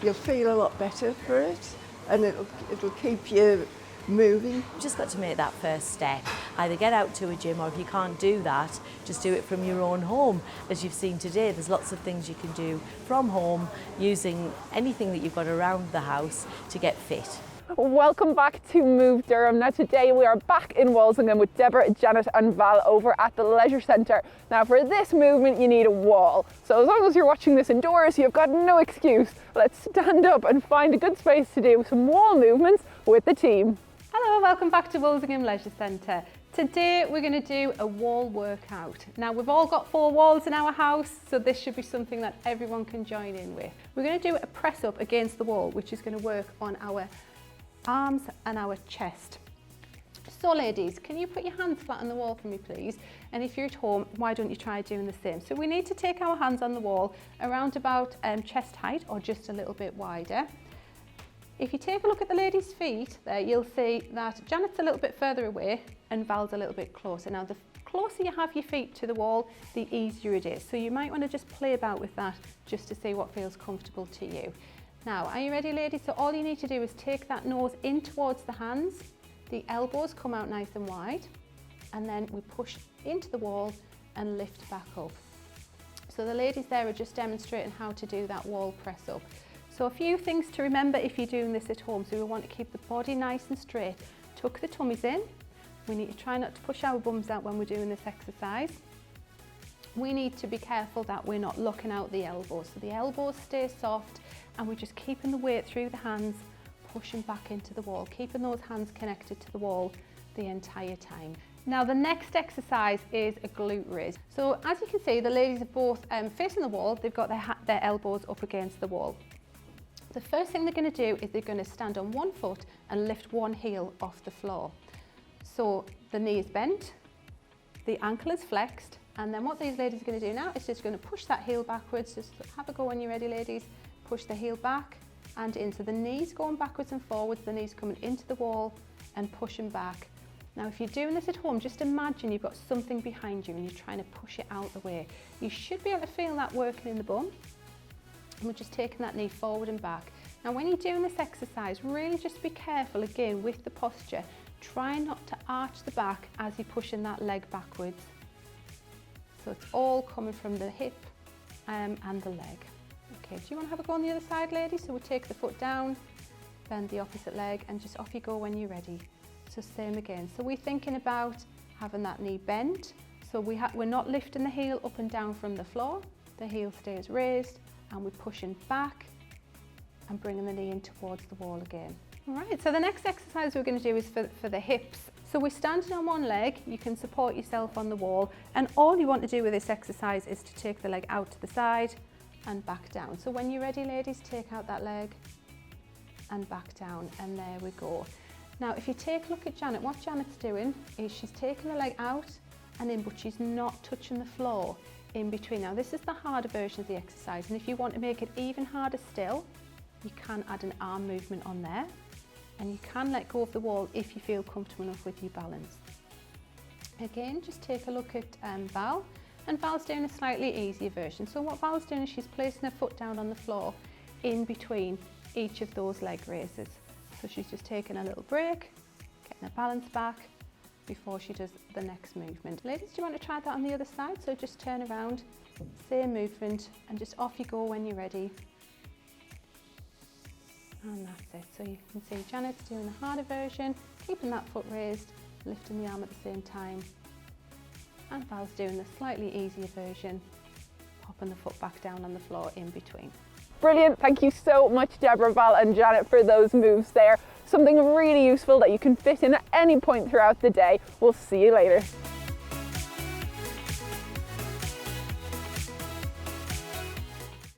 you'll feel a lot better for it, and it'll keep you moving. You've just got to make that first step. Either get out to a gym, or if you can't do that, just do it from your own home. As you've seen today, there's lots of things you can do from home using anything that you've got around the house to get fit. Welcome back to Move Durham. Now today we are back in Wolsingham with Deborah, Janet and Val over at the Leisure Centre. Now for this movement you need a wall. So as long as you're watching this indoors, you've got no excuse. Let's stand up and find a good space to do some wall movements with the team. Hello, welcome back to Wolsingham Leisure Centre. Today we're going to do a wall workout. Now we've all got 4 walls in our house, so this should be something that everyone can join in with. We're going to do a press up against the wall, which is going to work on our arms and our chest. So ladies, can you put your hands flat on the wall for me please? And if you're at home, why don't you try doing the same? So we need to take our hands on the wall around about chest height or just a little bit wider. If you take a look at the ladies' feet there, you'll see that Janet's a little bit further away and Val's a little bit closer. Now the closer you have your feet to the wall, the easier it is. So you might want to just play about with that just to see what feels comfortable to you. Now, are you ready ladies? So all you need to do is take that nose in towards the hands, the elbows come out nice and wide, and then we push into the wall and lift back up. So the ladies there are just demonstrating how to do that wall press up. So a few things to remember if you're doing this at home. So we want to keep the body nice and straight. Tuck the tummies in. We need to try not to push our bums out when we're doing this exercise. We need to be careful that we're not locking out the elbows. So the elbows stay soft and we're just keeping the weight through the hands, pushing back into the wall, keeping those hands connected to the wall the entire time. Now the next exercise is a glute raise. So as you can see, the ladies are both facing the wall. They've got their elbows up against the wall. The first thing they're going to do is they're going to stand on one foot and lift one heel off the floor. So the knee is bent, the ankle is flexed, and then what these ladies are going to do now is just going to push that heel backwards. Just have a go when you're ready ladies. Push the heel back and in. So the knees going backwards and forwards, the knees coming into the wall and pushing back. Now if you're doing this at home, just imagine you've got something behind you and you're trying to push it out the way. You should be able to feel that working in the bum. And we're just taking that knee forward and back. Now when you're doing this exercise, really just be careful again with the posture. Try not to arch the back as you're pushing that leg backwards. So it's all coming from the hip and the leg. Okay, do you want to have a go on the other side ladies? So we'll take the foot down, bend the opposite leg and just off you go when you're ready. So same again. So we're thinking about having that knee bent. So we're not lifting the heel up and down from the floor. The heel stays raised and we're pushing back and bringing the knee in towards the wall again. All right, so the next exercise we're going to do is for the hips. So we're standing on one leg, you can support yourself on the wall, and all you want to do with this exercise is to take the leg out to the side and back down. So when you're ready ladies, take out that leg and back down, and there we go. Now if you take a look at Janet, what Janet's doing is she's taking the leg out and in, but she's not touching the floor in between. Now this is the harder version of the exercise, and if you want to make it even harder still, you can add an arm movement on there, and you can let go of the wall if you feel comfortable enough with your balance. Again, just take a look at Val, and Val's doing a slightly easier version. So what Val's doing is she's placing her foot down on the floor in between each of those leg raises. So she's just taking a little break, getting her balance back before she does the next movement. Ladies, do you want to try that on the other side? So just turn around, same movement, and just off you go when you're ready. And that's it. So you can see Janet's doing the harder version, keeping that foot raised, lifting the arm at the same time. And Val's doing the slightly easier version, popping the foot back down on the floor in between. Brilliant. Thank you so much, Deborah, Val and Janet, for those moves there. Something really useful that you can fit in at any point throughout the day. We'll see you later.